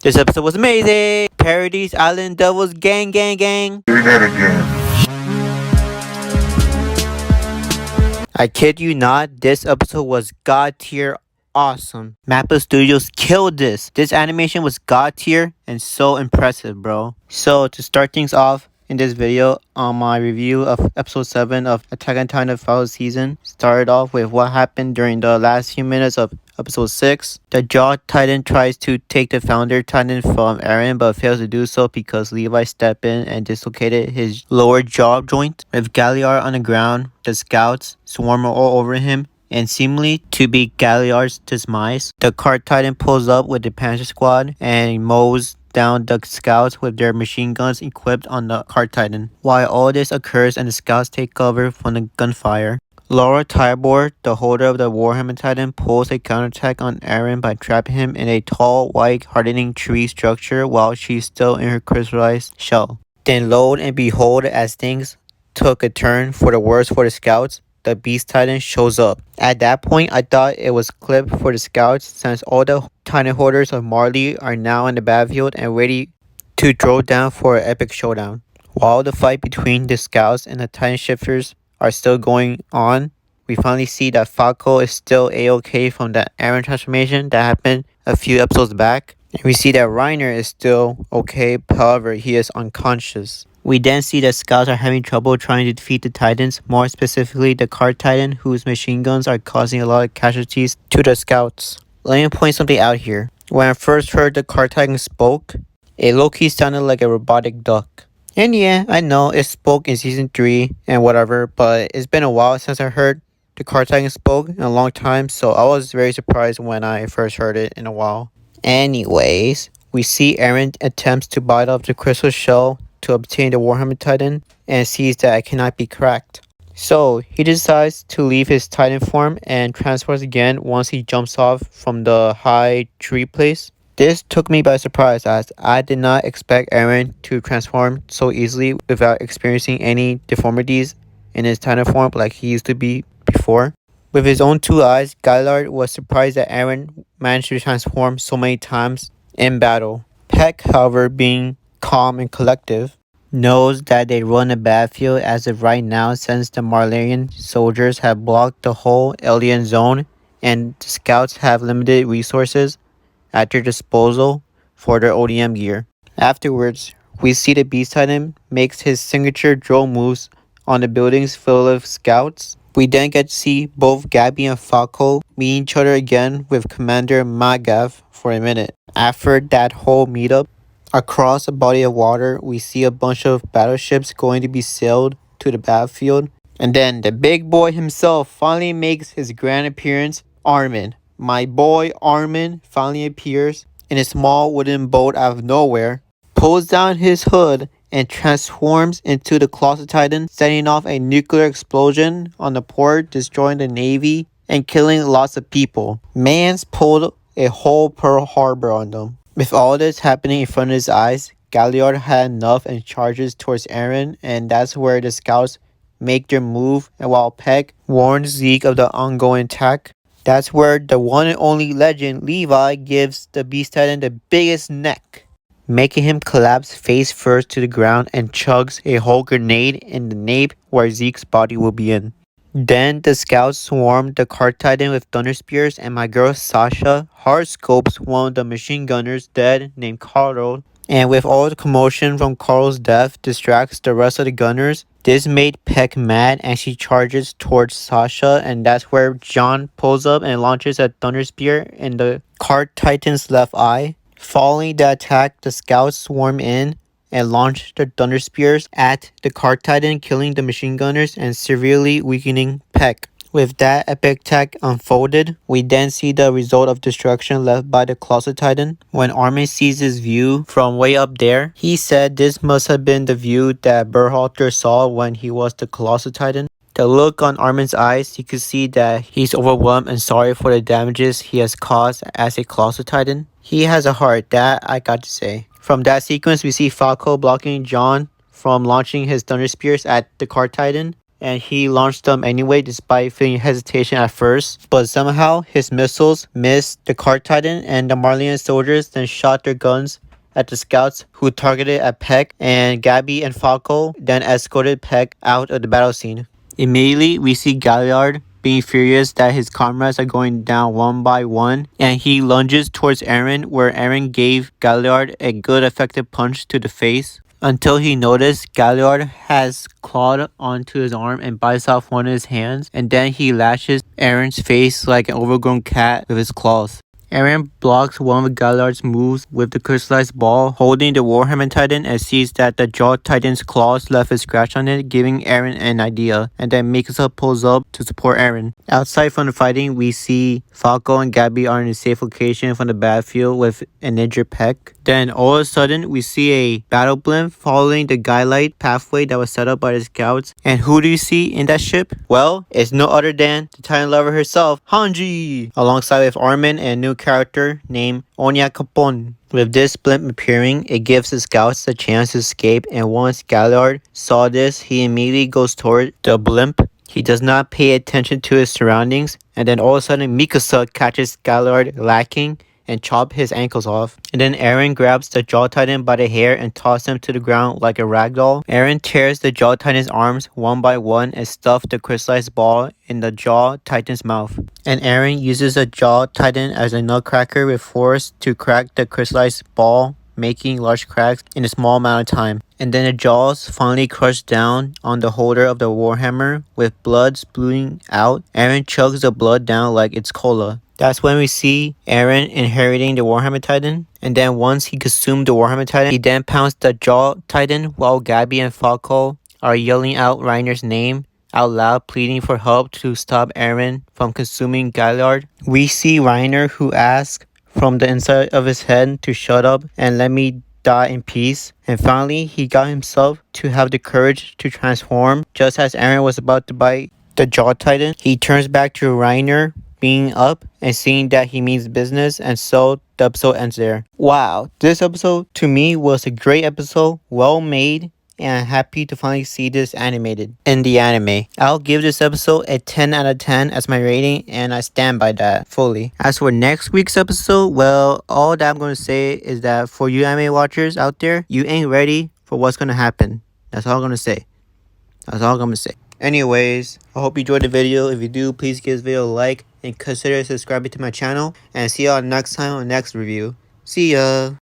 This episode was amazing. Parodies, Island Devils, gang, gang, gang. Do that again. I kid you not, this episode was god tier awesome. Mappa Studios killed this. This animation was god tier and so impressive, bro. So to start things off in this video on my review of episode 7 of Attack on Titan Fall Season, started off with what happened during the last few minutes of episode 6. The Jaw Titan tries to take the Founder Titan from Eren but fails to do so because Levi stepped in and dislocated his lower jaw joint. With Galliard on the ground, the scouts swarm all over him, and seemingly to be Galliard's demise, the Cart Titan pulls up with the Panther Squad and mows down the scouts with their machine guns equipped on the Cart Titan. While all this occurs and the scouts take cover from the gunfire, Laura Tybor, the holder of the Warhammer Titan, pulls a counterattack on Eren by trapping him in a tall, white, hardening tree structure while she's still in her crystallized shell. Then lo and behold, as things took a turn for the worse for the scouts, the Beast Titan shows up. At that point, I thought it was clipped for the scouts since all the Titan holders of Marley are now on the battlefield and ready to throw down for an epic showdown. While the fight between the scouts and the Titan shifters are still going on, we finally see that Falco is still a-okay from the Eren transformation that happened a few episodes back. And we see that Reiner is still okay, however, he is unconscious. We then see that scouts are having trouble trying to defeat the Titans, more specifically the Cart Titan, whose machine guns are causing a lot of casualties to the scouts. Let me point something out here. When I first heard the Cart Titan spoke, it low-key sounded like a robotic duck. And yeah, I know it spoke in season 3 and whatever, but it's been a while since I heard the Cart Titan spoke in a long time, so I was very surprised when I first heard it in a while. Anyways, we see Eren attempts to bite off the crystal shell to obtain the Warhammer Titan and sees that it cannot be cracked. So he decides to leave his Titan form and transforms again once he jumps off from the high tree place. This took me by surprise as I did not expect Eren to transform so easily without experiencing any deformities in his Titan form like he used to be before. With his own 2 eyes, Galliard was surprised that Eren managed to transform so many times in battle. Peck, however, being calm and collective, knows that they run a battlefield as of right now since the Marleyan soldiers have blocked the whole alien zone and the scouts have limited resources at their disposal for their ODM gear. Afterwards, we see the Beast Titan makes his signature drone moves on the buildings full of scouts. We then get to see both Gabby and Falco meet each other again with Commander Magav for a minute. After that whole meetup, across a body of water, we see a bunch of battleships going to be sailed to the battlefield. And then the big boy himself finally makes his grand appearance. Armin. My boy Armin finally appears in a small wooden boat out of nowhere, pulls down his hood, and transforms into the Colossal Titan, setting off a nuclear explosion on the port, destroying the navy and killing lots of people. Man's pulled a whole Pearl Harbor on them. With all this happening in front of his eyes, Galliard had enough and charges towards Eren, and that's where the scouts make their move. And while Peck warns Zeke of the ongoing attack, that's where the one and only legend Levi gives the Beast Titan the biggest neck, making him collapse face first to the ground and chugs a whole grenade in the nape where Zeke's body will be in. Then the scouts swarm the Cart Titan with thunder spears, and my girl Sasha hard scopes one of the machine gunners dead named Carl. And with all the commotion from Carl's death distracts the rest of the gunners, this made Peck mad and she charges towards Sasha, and that's where John pulls up and launches a thunder spear in the Cart Titan's left eye. Following the attack, the scouts swarm in and launch their thunder spears at the Cart Titan, killing the machine gunners and severely weakening Peck. With that epic attack unfolded, we then see the result of destruction left by the Colossal Titan. When Armin sees his view from way up there, he said this must have been the view that Berhalter saw when he was the Colossal Titan. The look on Armin's eyes, you could see that he's overwhelmed and sorry for the damages he has caused as a Colossal Titan. He has a heart, that I got to say. From that sequence, we see Falco blocking John from launching his thunder spears at the Cart Titan, and he launched them anyway despite feeling hesitation at first. But somehow his missiles missed the Cart Titan, and the Marleyan soldiers then shot their guns at the scouts who targeted at Peck, and Gabby and Falco then escorted Peck out of the battle scene. Immediately, we see Galliard being furious that his comrades are going down one by one, and he lunges towards Eren, where Eren gave Galliard a good effective punch to the face, until he noticed Galliard has clawed onto his arm and bites off one of his hands, and then he lashes Eren's face like an overgrown cat with his claws. Eren blocks one of Galliard's moves with the crystallized ball, holding the Warhammer Titan, and sees that the Jaw Titan's claws left a scratch on it, giving Eren an idea, and then Mikasa pulls up to support Eren. Outside from the fighting, we see Falco and Gabby are in a safe location from the battlefield with an injured Peck. Then all of a sudden, we see a battle blimp following the Guidelight pathway that was set up by the scouts. And who do you see in that ship? Well, it's no other than the Titan lover herself, Hanji, alongside with Armin and a new character named Onya Capone. With this blimp appearing, it gives the scouts a chance to escape, and once Galliard saw this, he immediately goes toward the blimp. He does not pay attention to his surroundings, and then all of a sudden Mikasa catches Galliard lacking and chop his ankles off. And then Eren grabs the Jaw Titan by the hair and tosses him to the ground like a ragdoll. Eren tears the Jaw Titan's arms one by one and stuffs the crystallized ball in the Jaw Titan's mouth. And Eren uses the Jaw Titan as a nutcracker with force to crack the crystallized ball, making large cracks in a small amount of time. And then the jaws finally crush down on the holder of the Warhammer with blood spewing out. Eren chugs the blood down like it's cola. That's when we see Eren inheriting the Warhammer Titan. And then once he consumed the Warhammer Titan, he then pounds the Jaw Titan while Gabby and Falco are yelling out Reiner's name out loud, pleading for help to stop Eren from consuming Galliard. We see Reiner, who asks from the inside of his head to shut up and let me die in peace. And finally, he got himself to have the courage to transform. Just as Eren was about to bite the Jaw Titan, he turns back to Reiner being up and seeing that he means business, and so the episode ends there. Wow, this episode to me was a great episode, well made, and I'm happy to finally see this animated in the anime. I'll give this episode a 10 out of 10 as my rating, and I stand by that fully. As for next week's episode, well, all that I'm going to say is that for you anime watchers out there, you ain't ready for what's going to happen. That's all I'm going to say. That's all I'm going to say. Anyways, I hope you enjoyed the video. If you do, please give this video a like and consider subscribing to my channel. And see y'all next time on the next review. See ya!